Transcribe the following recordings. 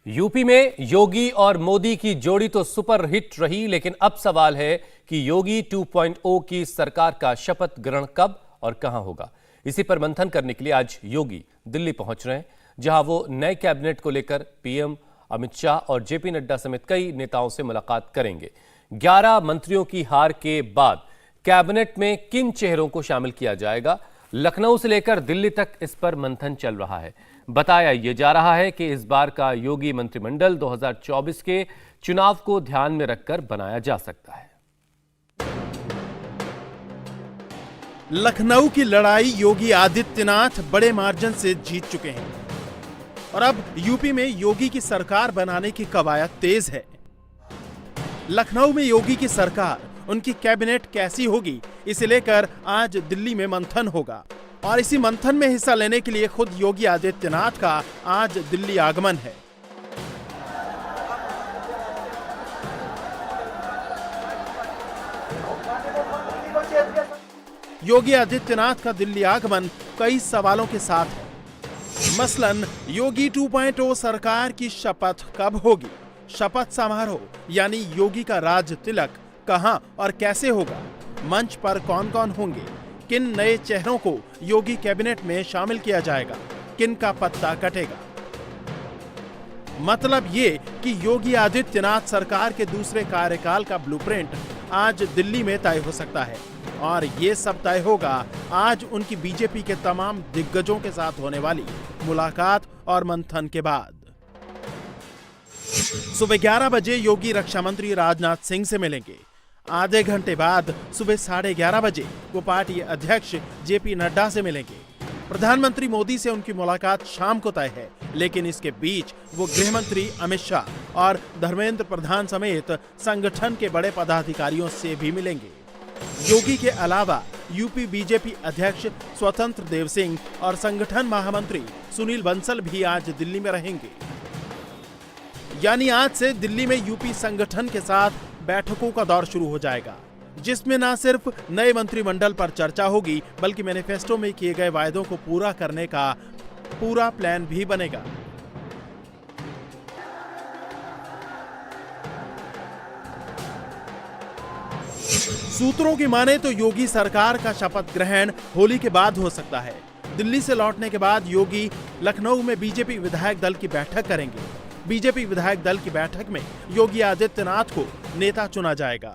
UP में योगी और मोदी की जोड़ी तो सुपर हिट रही, लेकिन अब सवाल है कि योगी 2.0 की सरकार का शपथ ग्रहण कब और कहां होगा। इसी पर मंथन करने के लिए आज योगी दिल्ली पहुंच रहे हैं, जहां वो नए कैबिनेट को लेकर पीएम अमित शाह और जेपी नड्डा समेत कई नेताओं से मुलाकात करेंगे। 11 मंत्रियों की हार के बाद कैबिनेट में किन चेहरों को शामिल किया जाएगा, लखनऊ से लेकर दिल्ली तक इस पर मंथन चल रहा है। बताया यह जा रहा है कि इस बार का योगी मंत्रिमंडल 2024 के चुनाव को ध्यान में रखकर बनाया जा सकता है। लखनऊ की लड़ाई योगी आदित्यनाथ बड़े मार्जिन से जीत चुके हैं और अब यूपी में योगी की सरकार बनाने की कवायद तेज है। लखनऊ में योगी की सरकार, उनकी कैबिनेट कैसी होगी, इसे लेकर आज दिल्ली में मंथन होगा और इसी मंथन में हिस्सा लेने के लिए खुद योगी आदित्यनाथ का आज दिल्ली आगमन है। योगी आदित्यनाथ का दिल्ली आगमन कई सवालों के साथ है। मसलन योगी 2.0 सरकार की शपथ कब होगी, शपथ समारोह यानी योगी का राज तिलक कहां और कैसे होगा, मंच पर कौन कौन होंगे, किन नए चेहरों को योगी कैबिनेट में शामिल किया जाएगा, किन का पत्ता कटेगा। मतलब ये कि योगी आदित्यनाथ सरकार के दूसरे कार्यकाल का ब्लूप्रिंट आज दिल्ली में तय हो सकता है और ये सब तय होगा आज उनकी बीजेपी के तमाम दिग्गजों के साथ होने वाली मुलाकात और मंथन के बाद। सुबह 11 बजे योगी रक्षा मंत्री राजनाथ सिंह से मिलेंगे। आधे घंटे बाद सुबह 11:30 बजे वो पार्टी अध्यक्ष जेपी नड्डा से मिलेंगे। प्रधानमंत्री मोदी से उनकी मुलाकात शाम को तय है, लेकिन इसके बीच वो गृह मंत्री अमित शाह और धर्मेंद्र प्रधान समेत संगठन के बड़े पदाधिकारियों से भी मिलेंगे। योगी के अलावा यूपी बीजेपी अध्यक्ष स्वतंत्र देव सिंह और संगठन महामंत्री सुनील बंसल भी आज दिल्ली में रहेंगे। यानी आज से दिल्ली में यूपी संगठन के साथ बैठकों का दौर शुरू हो जाएगा, जिसमें न सिर्फ नए मंत्रिमंडल पर चर्चा होगी, बल्कि मैनिफेस्टो में किए गए वायदों को पूरा करने का पूरा प्लान भी बनेगा। सूत्रों की माने तो योगी सरकार का शपथ ग्रहण होली के बाद हो सकता है। दिल्ली से लौटने के बाद योगी लखनऊ में बीजेपी विधायक दल की बैठक करेंगे। बीजेपी विधायक दल की बैठक में योगी आदित्यनाथ को नेता चुना जाएगा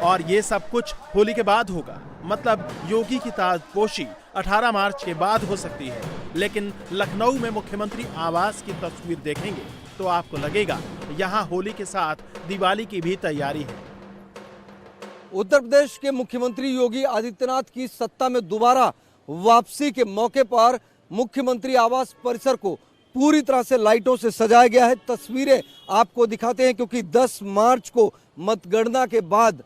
और ये सब कुछ होली के बाद होगा। मतलब योगी की ताजपोशी 18 मार्च के बाद हो सकती है, लेकिन लखनऊ में मुख्यमंत्री आवास की तस्वीर देखेंगे तो आपको लगेगा यहाँ होली के साथ दिवाली की भी तैयारी है। उत्तर प्रदेश के मुख्यमंत्री योगी आदित्यनाथ की सत्ता में दोबारा वापसी के मौके पर मुख्यमंत्री आवास परिसर को पूरी तरह से लाइटों से सजाया गया है। तस्वीरें आपको दिखाते हैं, क्योंकि 10 मार्च को मतगणना के बाद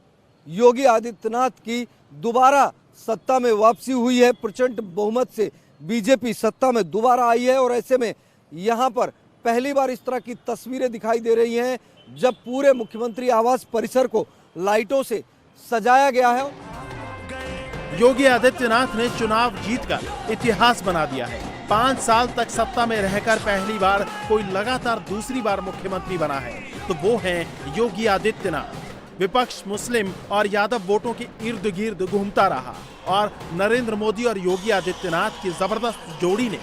योगी आदित्यनाथ की दोबारा सत्ता में वापसी हुई है। प्रचंड बहुमत से बीजेपी सत्ता में दोबारा आई है और ऐसे में यहां पर पहली बार इस तरह की तस्वीरें दिखाई दे रही हैं, जब पूरे मुख्यमंत्री आवास परिसर को लाइटों से सजाया गया है। योगी आदित्यनाथ ने चुनाव जीतकर इतिहास बना दिया है। 5 साल तक सत्ता में रहकर पहली बार कोई लगातार दूसरी बार मुख्यमंत्री बना है, तो वो हैं योगी आदित्यनाथ। विपक्ष मुस्लिम और यादव वोटों के इर्द गिर्द घूमता रहा और नरेंद्र मोदी और योगी आदित्यनाथ की जबरदस्त जोड़ी ने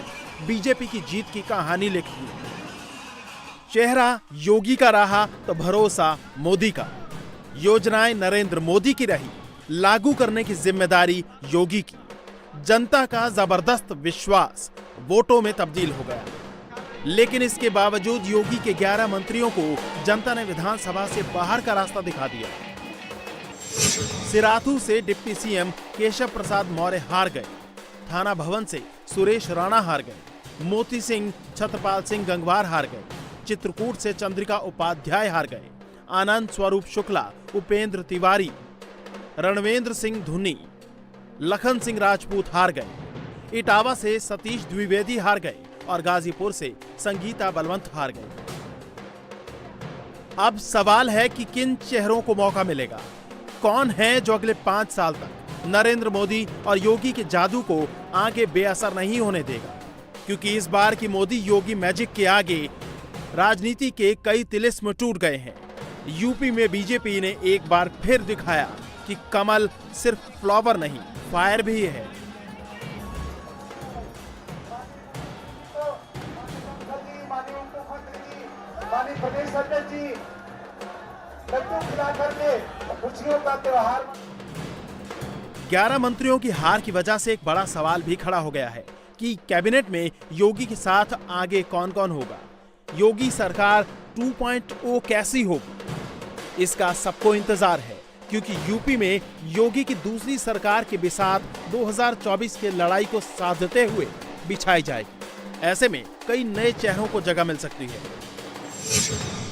बीजेपी की जीत की कहानी लिखी। चेहरा योगी का रहा तो भरोसा मोदी का। योजनाएं नरेंद्र मोदी की रही, लागू करने की जिम्मेदारी योगी की। जनता का जबरदस्त विश्वास वोटों में तब्दील हो गया, लेकिन इसके बावजूद योगी के 11 मंत्रियों को जनता ने विधानसभा से बाहर का रास्ता दिखा दिया। सिराथू से डिप्टी सीएम केशव प्रसाद मौर्य हार गए, थाना भवन से सुरेश राणा हार गए, मोती सिंह छत्रपाल सिंह गंगवार हार गए, चित्रकूट से चंद्रिका उपाध्याय हार गए, आनंद स्वरूप शुक्ला, उपेंद्र तिवारी, रणवेंद्र सिंह धुनी, लखन सिंह राजपूत हार गए, इटावा से सतीश द्विवेदी हार गए और गाजीपुर से संगीता बलवंत हार गए। अब सवाल है कि किन चेहरों को मौका मिलेगा, कौन है जो अगले 5 साल तक नरेंद्र मोदी और योगी के जादू को आगे बेअसर नहीं होने देगा, क्योंकि इस बार की मोदी योगी मैजिक के आगे राजनीति के कई तिलिस्म टूट गए हैं। यूपी में बीजेपी ने एक बार फिर दिखाया कि कमल सिर्फ फ्लावर नहीं, फायर भी है। प्रदेश अध्यक्ष जी लड्डू खिलाकर के खुशियों का त्योहार। 11 मंत्रियों की हार की वजह से एक बड़ा सवाल भी खड़ा हो गया है कि कैबिनेट में योगी के साथ आगे कौन कौन होगा। योगी सरकार 2.0 कैसी होगी, इसका सबको इंतजार है, क्योंकि यूपी में योगी की दूसरी सरकार के बिसात 2024 के लड़ाई को साधते हुए बिछाई जाएगी। ऐसे में कई नए चेहरों को जगह मिल सकती है।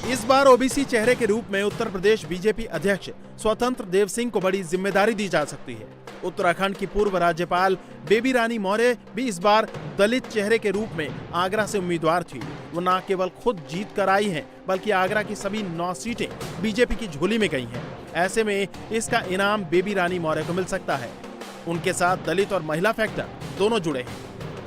इस बार ओबीसी चेहरे के रूप में उत्तर प्रदेश बीजेपी अध्यक्ष स्वतंत्र देव सिंह को बड़ी जिम्मेदारी दी जा सकती है। उत्तराखंड की पूर्व राज्यपाल बेबी रानी मौर्य भी इस बार दलित चेहरे के रूप में आगरा से उम्मीदवार थी। वो न केवल खुद जीत कर आई हैं, बल्कि आगरा की सभी 9 सीटें बीजेपी की झोली में गई हैं। ऐसे में इसका इनाम बेबी रानी मौर्य को मिल सकता है। उनके साथ दलित और महिला फैक्टर दोनों जुड़े हैं।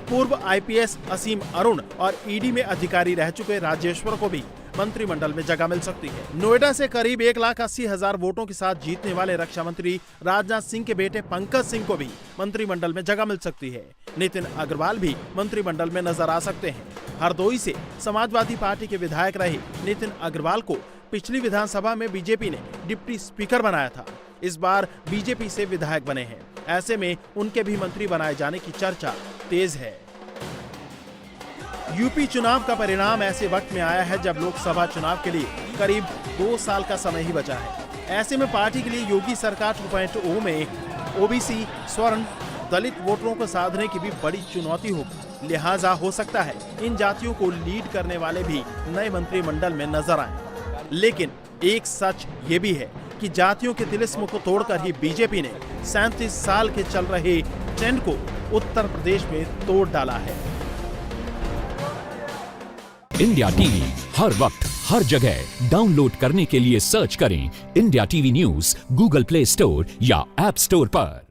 पूर्व आईपीएस असीम अरुण और ईडी में अधिकारी रह चुके राजेश्वर को भी मंत्रिमंडल में जगह मिल सकती है। नोएडा से करीब 1,80,000 वोटों के साथ जीतने वाले रक्षा मंत्री राजनाथ सिंह के बेटे पंकज सिंह को भी मंत्रिमंडल में जगह मिल सकती है। नितिन अग्रवाल भी मंत्रिमंडल में नजर आ सकते हैं। हरदोई से समाजवादी पार्टी के विधायक रहे नितिन अग्रवाल को पिछली विधानसभा में बीजेपी ने डिप्टी स्पीकर बनाया था। इस बार बीजेपी से विधायक बने हैं। ऐसे में उनके भी मंत्री बनाए जाने की चर्चा तेज है। यूपी चुनाव का परिणाम ऐसे वक्त में आया है जब लोकसभा चुनाव के लिए करीब 2 साल का समय ही बचा है। ऐसे में पार्टी के लिए योगी सरकार 2.0 में ओबीसी, स्वर्ण, दलित वोटरों को साधने की भी बड़ी चुनौती होगी। लिहाजा हो सकता है इन जातियों को लीड करने वाले भी नए मंत्रिमंडल में नजर आए। लेकिन एक सच ये भी है कि जातियों के तिलिस्म को तोड़कर ही बीजेपी ने 37 साल के चल रहे ट्रेंड को उत्तर प्रदेश में तोड़ डाला है। इंडिया टीवी हर वक्त हर जगह डाउनलोड करने के लिए सर्च करें India TV news Google play store या ऐप स्टोर पर।